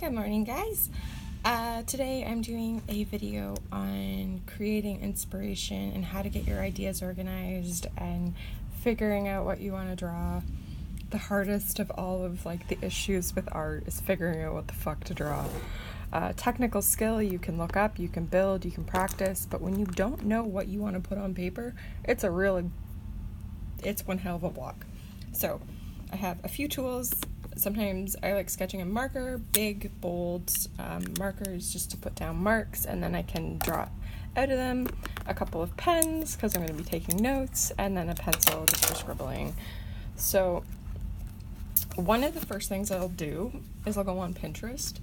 Good morning, guys. Today I'm doing a video on creating inspiration and how to get your ideas organized and figuring out what you want to draw. The hardest of all of the issues with art is figuring out what the fuck to draw. Technical skill you can look up, you can build, you can practice, but when you don't know what you want to put on paper, it's one hell of a block. So I have a few tools. Sometimes I like sketching a marker, big, bold markers just to put down marks, and then I can draw out of them. A couple of pens because I'm going to be taking notes, and then a pencil just for scribbling. So one of the first things I'll do is I'll go on Pinterest,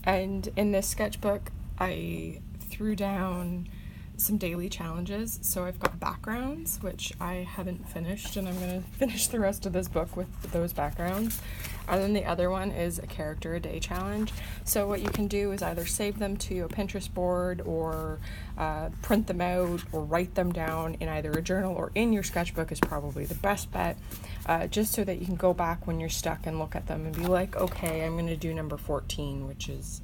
and in this sketchbook I threw down some daily challenges. So I've got backgrounds, which I haven't finished, and I'm going to finish the rest of this book with those backgrounds. And then the other one is a character a day challenge. So what you can do is either save them to a Pinterest board or print them out or write them down in either a journal or in your sketchbook is probably the best bet, just so that you can go back when you're stuck and look at them and be like, okay, I'm going to do number 14, which is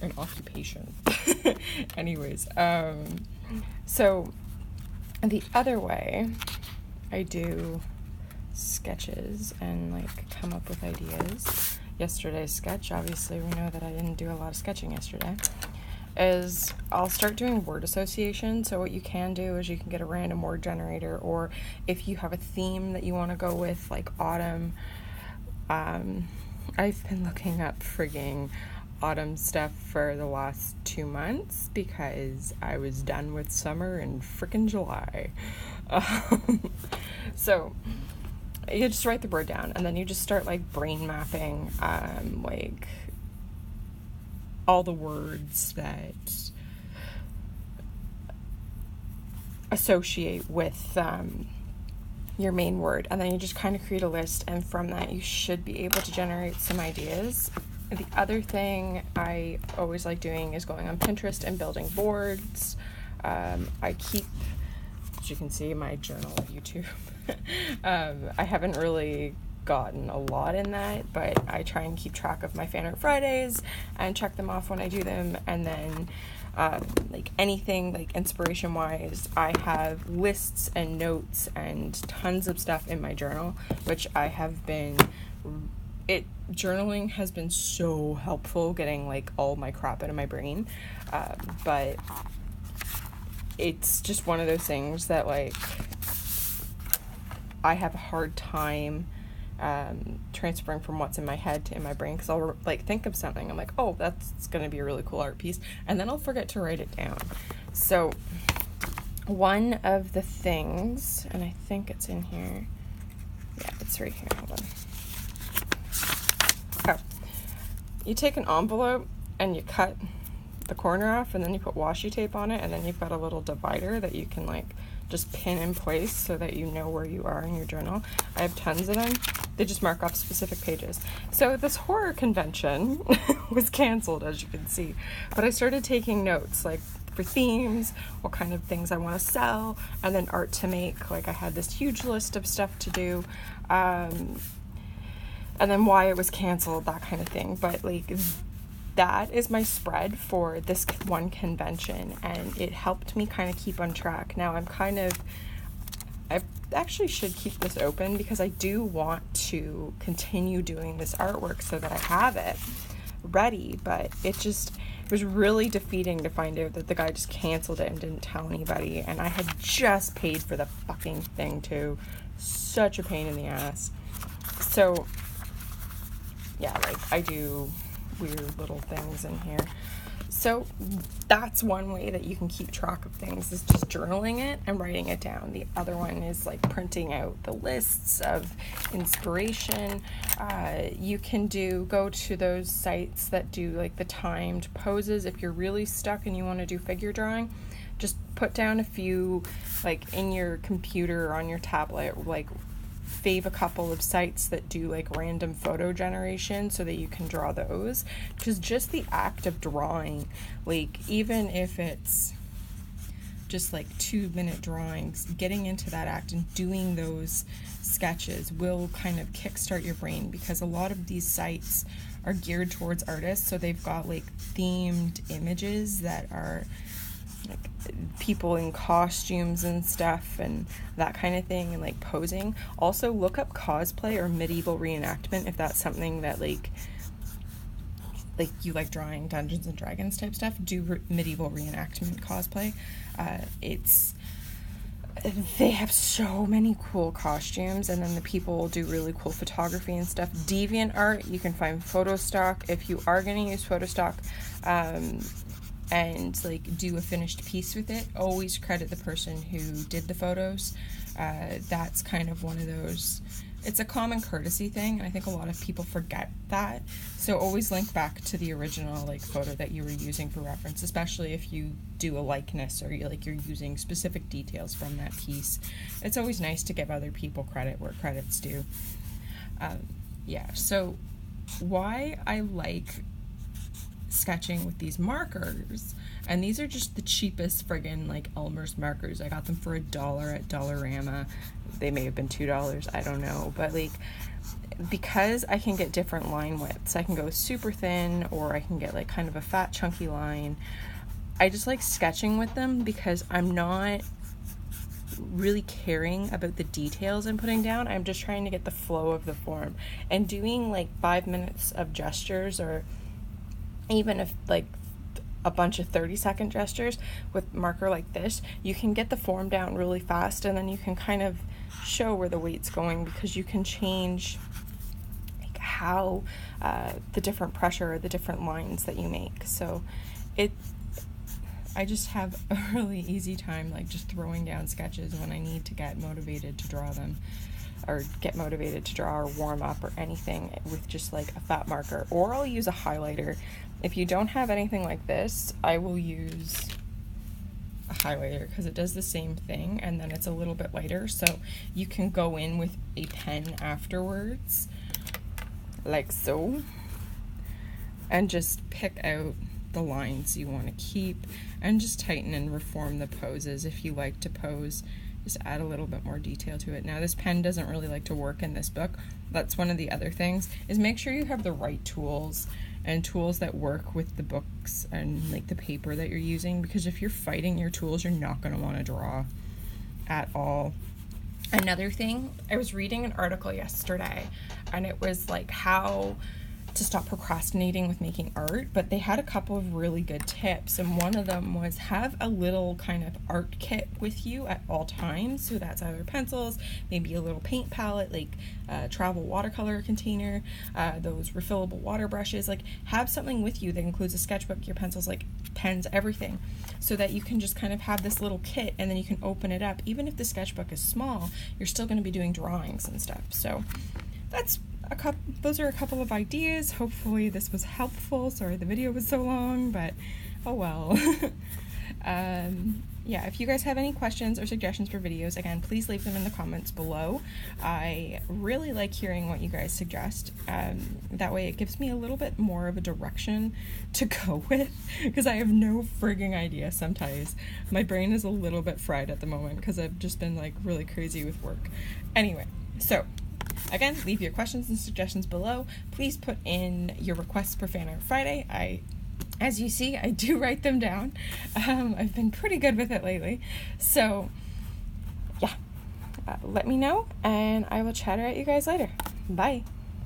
an occupation. Anyways, so the other way I do sketches and come up with ideas. Yesterday's sketch, obviously we know that I didn't do a lot of sketching yesterday, is I'll start doing word association. So what you can do is you can get a random word generator, or if you have a theme that you want to go with, like autumn, I've been looking up frigging autumn stuff for the last 2 months because I was done with summer in frickin' July. So you just write the word down, and then you just start brain mapping all the words that associate with your main word, and then you just kind of create a list, and from that you should be able to generate some ideas. The other thing I always like doing is going on Pinterest and building boards. I keep, as you can see, my journal of YouTube. I haven't really gotten a lot in that, but I try and keep track of my Fan Art Fridays and check them off when I do them. And then anything inspiration wise, I have lists and notes and tons of stuff in my journal, which I have been journaling has been so helpful getting all my crap out of my brain, but it's just one of those things that I have a hard time transferring from what's in my head to in my brain, because I'll think of something, I'm like, oh, that's gonna be a really cool art piece, and then I'll forget to write it down. So one of the things, and I think it's in here, yeah, it's right here, hold on. Oh, you take an envelope and you cut the corner off, and then you put washi tape on it, and then you've got a little divider that you can just pin in place so that you know where you are in your journal. I have tons of them. They just mark off specific pages. So this horror convention was canceled, as you can see, but I started taking notes for themes, what kind of things I want to sell, and then art to make. I had this huge list of stuff to do, and then why it was canceled, that kind of thing. But that is my spread for this one convention, and it helped me kind of keep on track. Now I actually should keep this open because I do want to continue doing this artwork so that I have it ready, but it was really defeating to find out that the guy just canceled it and didn't tell anybody, and I had just paid for the fucking thing too. Such a pain in the ass. So yeah, I do weird little things in here. So that's one way that you can keep track of things, is just journaling it and writing it down. The other one is printing out the lists of inspiration. You can go to those sites that do the timed poses. If you're really stuck and you want to do figure drawing, just put down a few in your computer or on your tablet, fave a couple of sites that do random photo generation so that you can draw those, because just the act of drawing, even if it's just like 2-minute drawings, getting into that act and doing those sketches will kind of kickstart your brain, because a lot of these sites are geared towards artists, so they've got like themed images that are like people in costumes and stuff and that kind of thing, and like posing. Also look up cosplay or medieval reenactment if that's something that like you like drawing Dungeons and Dragons type stuff. Do medieval reenactment cosplay. They have so many cool costumes, and then the people will do really cool photography and stuff. DeviantArt, you can find photo stock. If you are going to use photo stock and like do a finished piece with it, always credit the person who did the photos. That's kind of one of those, it's a common courtesy thing, and I think a lot of people forget that. So always link back to the original like photo that you were using for reference, especially if you do a likeness or you're using specific details from that piece. It's always nice to give other people credit where credit's due. So why I like sketching with these markers, and these are just the cheapest friggin' like Elmer's markers. I got them for $1 at Dollarama. They may have been $2, I don't know, but like, because I can get different line widths, I can go super thin or I can get like kind of a fat chunky line. I just like sketching with them because I'm not really caring about the details I'm putting down. I'm just trying to get the flow of the form, and doing like 5 minutes of gestures, or even if like a bunch of 30-second gestures with marker like this, you can get the form down really fast, and then you can kind of show where the weight's going, because you can change like how the different pressure or the different lines that you make. So I just have a really easy time like just throwing down sketches when I need to get motivated to draw them, or get motivated to draw or warm up or anything, with just like a fat marker. Or I'll use a highlighter. If you don't have anything like this, I will use a highlighter because it does the same thing, and then it's a little bit lighter, so you can go in with a pen afterwards, like so, and just pick out the lines you want to keep, and just tighten and reform the poses. If you like to pose, just add a little bit more detail to it. Now, this pen doesn't really like to work in this book. That's one of the other things, is make sure you have the right tools, and tools that work with the books and like the paper that you're using, because if you're fighting your tools, you're not going to want to draw at all. Another thing, I was reading an article yesterday, and it was like how to stop procrastinating with making art, but they had a couple of really good tips, and one of them was have a little kind of art kit with you at all times. So that's either pencils, maybe a little paint palette, like a travel watercolor container, those refillable water brushes. Like, have something with you that includes a sketchbook, your pencils, like pens, everything, so that you can just kind of have this little kit, and then you can open it up. Even if the sketchbook is small, you're still going to be doing drawings and stuff. So those are a couple of ideas. Hopefully this was helpful. Sorry the video was so long, but oh well. If you guys have any questions or suggestions for videos, again, please leave them in the comments below. I really like hearing what you guys suggest. That way it gives me a little bit more of a direction to go with, because I have no frigging idea sometimes. My brain is a little bit fried at the moment because I've just been like really crazy with work. Anyway, so again, leave your questions and suggestions below. Please put in your requests for Fan Art Friday. As you see, I do write them down. I've been pretty good with it lately. So, yeah, let me know, and I will chat at you guys later. Bye.